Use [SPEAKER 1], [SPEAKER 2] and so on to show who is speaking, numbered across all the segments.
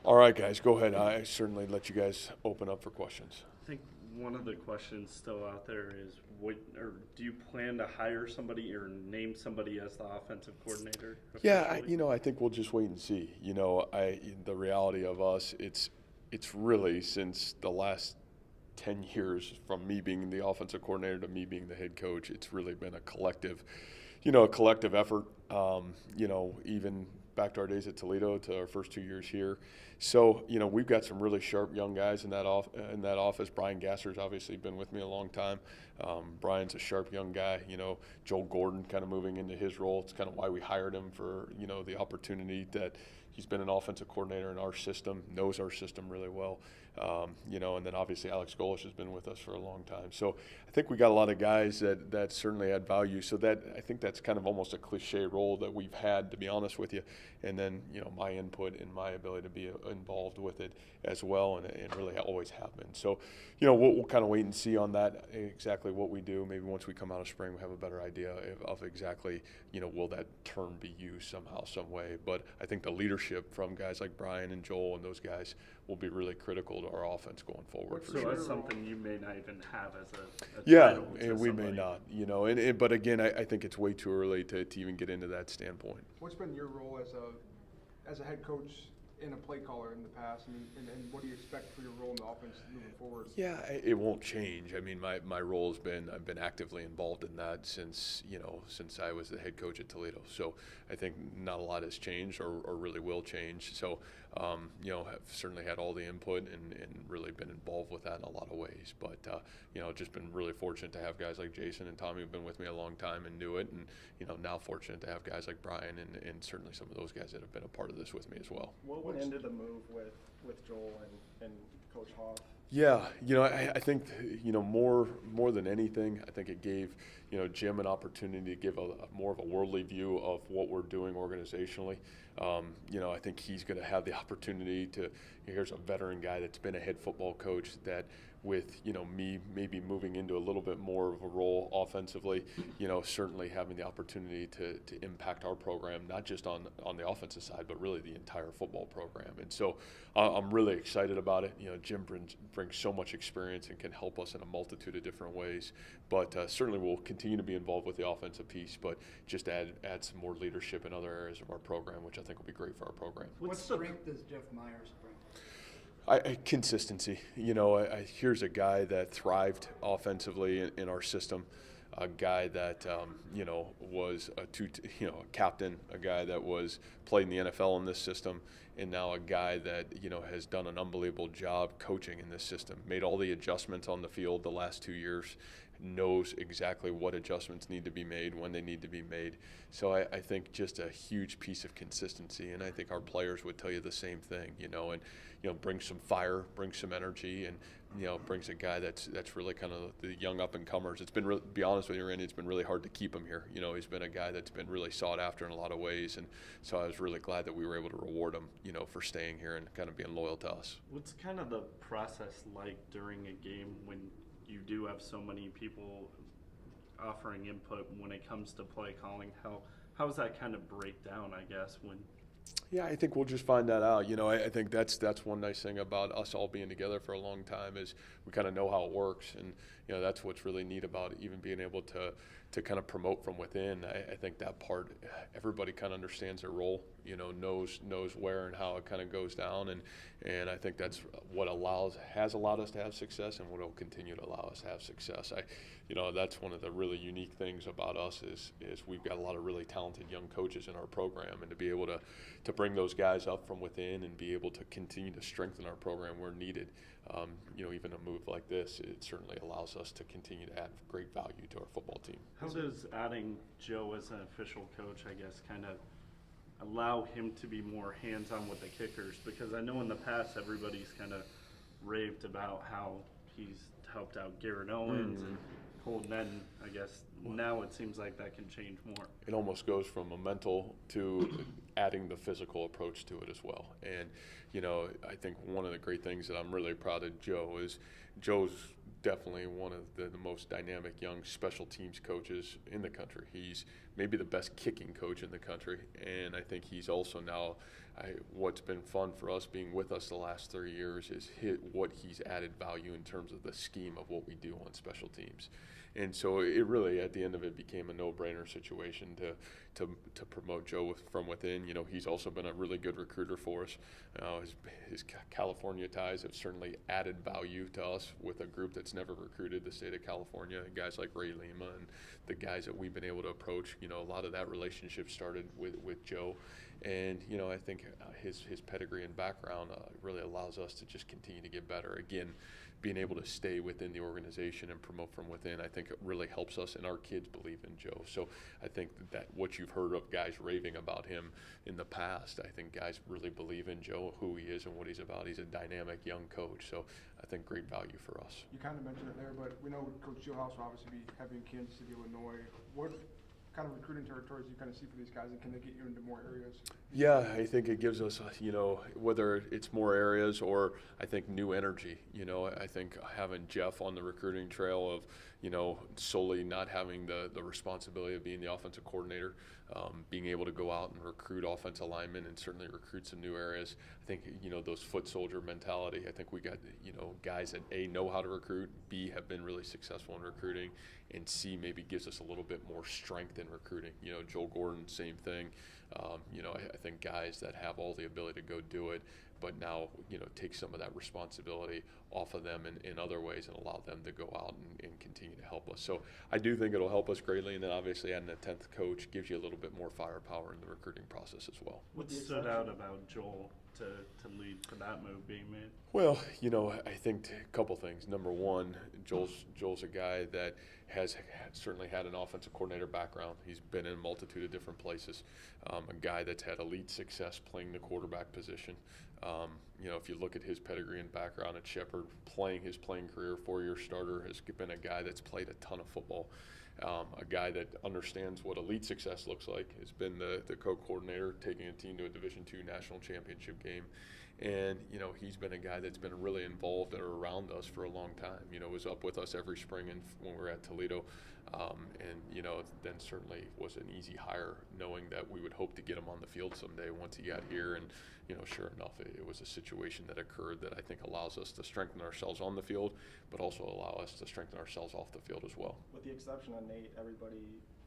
[SPEAKER 1] All right, guys, go ahead. I certainly let you guys open up for questions.
[SPEAKER 2] I think one of the questions still out there is, do you plan to hire somebody or name somebody as the offensive coordinator
[SPEAKER 1] Yeah,
[SPEAKER 2] officially?
[SPEAKER 1] I think we'll just wait and see. The reality of us, it's really since the last 10 years from me being the offensive coordinator to me being the head coach, it's really been a collective effort. Even back to our days at Toledo to our first 2 years here. So, we've got some really sharp young guys in that office. Brian Gasser's obviously been with me a long time. Brian's a sharp young guy. Joel Gordon kind of moving into his role. It's kind of why we hired him for, the opportunity that he's been an offensive coordinator in our system, knows our system really well. And then obviously Alex Golish has been with us for a long time. So I think we got a lot of guys that certainly add value. So I think that's kind of almost a cliche role that we've had, to be honest with you. And then, my input and my ability to be involved with it as well, and really always have been. So, we'll kind of wait and see on that, exactly what we do. Maybe once we come out of spring, we have a better idea of exactly, will that term be used somehow, some way. But I think the leadership from guys like Brian and Joel and those guys will be really critical to our offense going forward.
[SPEAKER 2] So that's something you may not even have as a
[SPEAKER 1] Yeah,
[SPEAKER 2] title to
[SPEAKER 1] and we
[SPEAKER 2] somebody.
[SPEAKER 1] may not, but again, I think it's way too early to even get into that standpoint.
[SPEAKER 3] What's been your role as a head coach and a play caller in the past, and what do you expect for your role in the offense moving forward?
[SPEAKER 1] Yeah, it won't change. I mean, my role I've been actively involved in that since I was the head coach at Toledo. So I think not a lot has changed or really will change. So, have certainly had all the input and really been involved with that in a lot of ways. But, just been really fortunate to have guys like Jason and Tommy who've been with me a long time and knew it. And, now fortunate to have guys like Brian and certainly some of those guys that have been a part of this with me as well.
[SPEAKER 4] What went into the move with Joel and Coach Hoff?
[SPEAKER 1] Yeah, I think, more than anything, I think it gave, Jim an opportunity to give a more of a worldly view of what we're doing organizationally. I think he's going to have the opportunity here's a veteran guy that's been a head football coach that with, me maybe moving into a little bit more of a role offensively, certainly having the opportunity to impact our program, not just on the offensive side, but really the entire football program. And so I'm really excited about it. Jim brings so much experience and can help us in a multitude of different ways. But certainly we'll continue to be involved with the offensive piece, but just add some more leadership in other areas of our program, which I think will be great for our program.
[SPEAKER 5] What strength does Jeff Myers bring?
[SPEAKER 1] Consistency. Here's a guy that thrived offensively in our system, a guy that was a captain, a guy that was played in the NFL in this system, and now a guy that has done an unbelievable job coaching in this system. Made all the adjustments on the field the last 2 years. Knows exactly what adjustments need to be made when they need to be made. So I think just a huge piece of consistency, and I think our players would tell you the same thing, and brings some fire, brings some energy, and brings a guy that's really kind of the young up and comers. It's been be honest with you, Randy, it's been really hard to keep him here. He's been a guy that's been really sought after in a lot of ways, and so I was really glad that we were able to reward him, for staying here and kind of being loyal to us.
[SPEAKER 2] What's kind of the process like during a game when you do have so many people offering input when it comes to play calling? How does that kind of break down, I guess, when?
[SPEAKER 1] Yeah, I think we'll just find that out. I think that's one nice thing about us all being together for a long time is we kind of know how it works, and that's what's really neat about it, even being able to kind of promote from within. I think that part, everybody kind of understands their role, knows where and how it kind of goes down, and I think that's what has allowed us to have success, and what will continue to allow us to have success. That's one of the really unique things about us is we've got a lot of really talented young coaches in our program, and to be able to bring those guys up from within and be able to continue to strengthen our program where needed. Even a move like this, it certainly allows us to continue to add great value to our football team.
[SPEAKER 2] How does adding Joe as an official coach, I guess, kind of allow him to be more hands-on with the kickers? Because I know in the past everybody's kind of raved about how he's helped out Garrett Owens and Holden Edden. I guess now it seems like that can change more.
[SPEAKER 1] It almost goes from a mental to adding the physical approach to it as well. And, I think one of the great things that I'm really proud of Joe is Joe's definitely one of the most dynamic young special teams coaches in the country. He's maybe the best kicking coach in the country, and I think he's also now what's been fun for us being with us the last 3 years is what he's added value in terms of the scheme of what we do on special teams. And so it really, at the end of it, became a no-brainer situation to promote Joe from within. You know, he's also been a really good recruiter for us. His California ties have certainly added value to us with a group that's never recruited the state of California, and guys like Ray Lima and the guys that we've been able to approach. You know, a lot of that relationship started with Joe. And, you know, I think his pedigree and background really allows us to just continue to get better. Again, being able to stay within the organization and promote from within, I think it really helps us, and our kids believe in Joe. So I think that what you've heard of guys raving about him in the past, I think guys really believe in Joe, who he is and what he's about. He's a dynamic young coach, so I think great value for us.
[SPEAKER 3] You kind of mentioned it there, but we know Coach Steelhouse will obviously be heavy in Kansas City, Illinois. What kind of recruiting territories do you kind of see for these guys, and can they get you into more areas?
[SPEAKER 1] Yeah, I think it gives us, you know, whether it's more areas or I think new energy. You know, I think having Jeff on the recruiting trail of, you know, solely not having the responsibility of being the offensive coordinator, being able to go out and recruit offensive linemen and certainly recruit some new areas. I think, you know, those foot soldier mentality, I think we got, you know, guys that A, know how to recruit, B, have been really successful in recruiting, and C, maybe gives us a little bit more strength in recruiting. You know, Joel Gordon, same thing. You know, I think guys that have all the ability to go do it, but now, you know, take some of that responsibility off of them in other ways and allow them to go out and continue to help us. So I do think it'll help us greatly, and then obviously adding a 10th coach gives you a little bit more firepower in the recruiting process as well.
[SPEAKER 2] What stood out about Joel to lead for that move being made?
[SPEAKER 1] Well, you know, I think a couple things. Number one, Joel's a guy that has certainly had an offensive coordinator background. He's been in a multitude of different places. A guy that's had elite success playing the quarterback position. You know, if you look at his pedigree and background at Shepherd, his playing career, 4-year starter, has been a guy that's played a ton of football. A guy that understands what elite success looks like, has been the co-coordinator, taking a team to a Division II national championship game. And, you know, he's been a guy that's been really involved or around us for a long time. You know, was up with us every spring when we were at Toledo. And, you know, then certainly was an easy hire, knowing that we would hope to get him on the field someday once he got here. And, you know, sure enough, it was a situation that occurred that I think allows us to strengthen ourselves on the field, but also allow us to strengthen ourselves off the field as well.
[SPEAKER 4] With the exception of Nate, everybody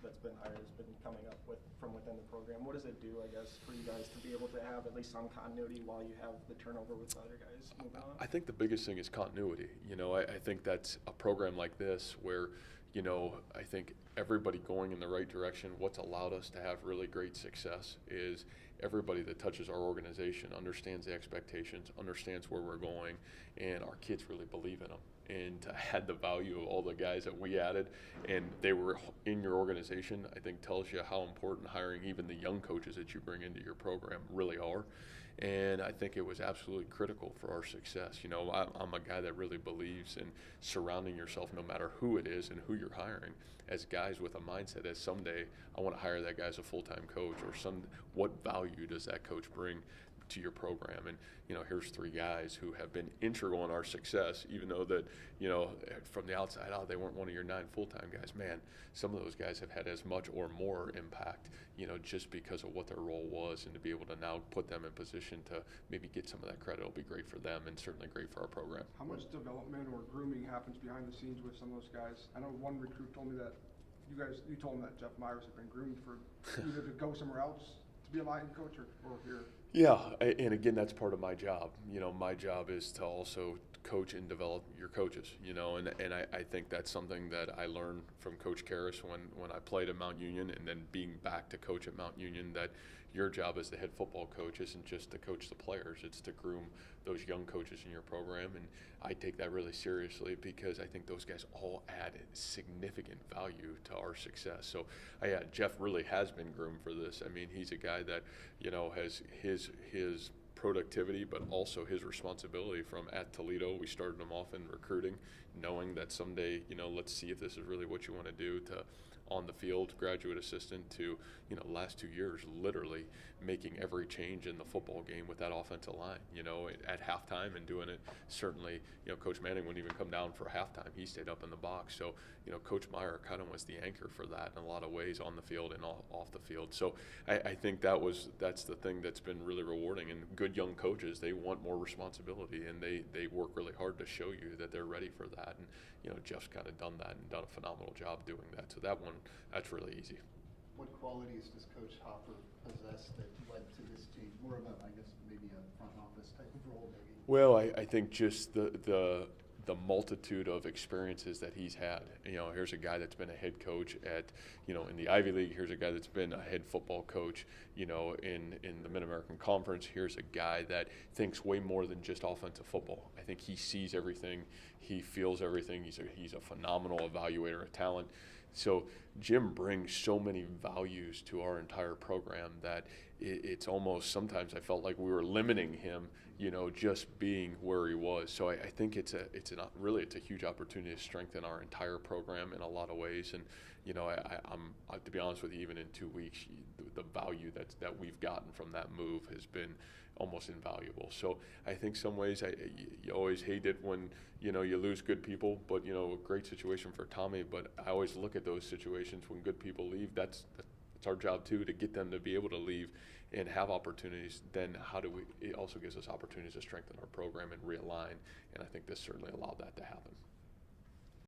[SPEAKER 4] that's been hired has been coming up from within the program. What does it do, I guess, for you guys to be able to have at least some continuity while you have the turnover with the other guys moving on?
[SPEAKER 1] I think the biggest thing is continuity. You know, I think that's a program like this where, you know, I think everybody going in the right direction. What's allowed us to have really great success is everybody that touches our organization understands the expectations, understands where we're going, and our kids really believe in them. And to add the value of all the guys that we added, and they were in your organization, I think tells you how important hiring even the young coaches that you bring into your program really are. And I think it was absolutely critical for our success. You know, I'm a guy that really believes in surrounding yourself, no matter who it is and who you're hiring, as guys with a mindset that someday I want to hire that guy as a full-time coach, or what value does that coach bring to your program. And, you know, here's 3 guys who have been integral in our success, even though that, you know, from the outside, they weren't one of your 9 full-time guys. Man, some of those guys have had as much or more impact, you know, just because of what their role was, and to be able to now put them in position to maybe get some of that credit will be great for them and certainly great for our program.
[SPEAKER 3] How much development or grooming happens behind the scenes with some of those guys? I know one recruit told me that you told him that Jeff Myers had been groomed for either to go somewhere else to be a line coach or here.
[SPEAKER 1] Yeah, and again, that's part of my job. You know, my job is to also coach and develop your coaches, you know, and I think that's something that I learned from Coach Karras when I played at Mount Union, and then being back to coach at Mount Union, that your job as the head football coach isn't just to coach the players, it's to groom those young coaches in your program. And I take that really seriously because I think those guys all add significant value to our success. So Jeff really has been groomed for this. I mean, he's a guy that, you know, has his productivity, but also his responsibility from at Toledo. We started him off in recruiting, knowing that someday, you know, let's see if this is really what you want to do, to on the field graduate assistant to, you know, last 2 years literally making every change in the football game with that offensive line, at halftime and doing it. Certainly, Coach Manning wouldn't even come down for halftime. He stayed up in the box. So, Coach Meyer kind of was the anchor for that in a lot of ways on the field and off the field. So I think that's the thing that's been really rewarding. And good young coaches, they want more responsibility, and they work really hard to show you that they're ready for that. And, Jeff's kind of done that and done a phenomenal job doing that. So that's really easy.
[SPEAKER 6] What qualities does Coach Hopper possess that led to this team? More of a, I guess, maybe a front office type of role, maybe?
[SPEAKER 1] Well, I think just the multitude of experiences that he's had. Here's a guy that's been a head coach at, in the Ivy League. Here's a guy that's been a head football coach, in the Mid-American Conference. Here's a guy that thinks way more than just offensive football. I think he sees everything. He feels everything. He's a phenomenal evaluator of talent. So Jim brings so many values to our entire program that it's almost, sometimes I felt like we were limiting him, just being where he was. So I think it's a huge opportunity to strengthen our entire program in a lot of ways. And I'm to be honest with you, even in 2 weeks, the value that we've gotten from that move has been almost invaluable. So I think some ways you always hate it when you lose good people, but a great situation for Tommy. But I always look at those situations when good people leave. That's our job too, to get them to be able to leave and have opportunities. Then it also gives us opportunities to strengthen our program and realign. And I think this certainly allowed that to happen.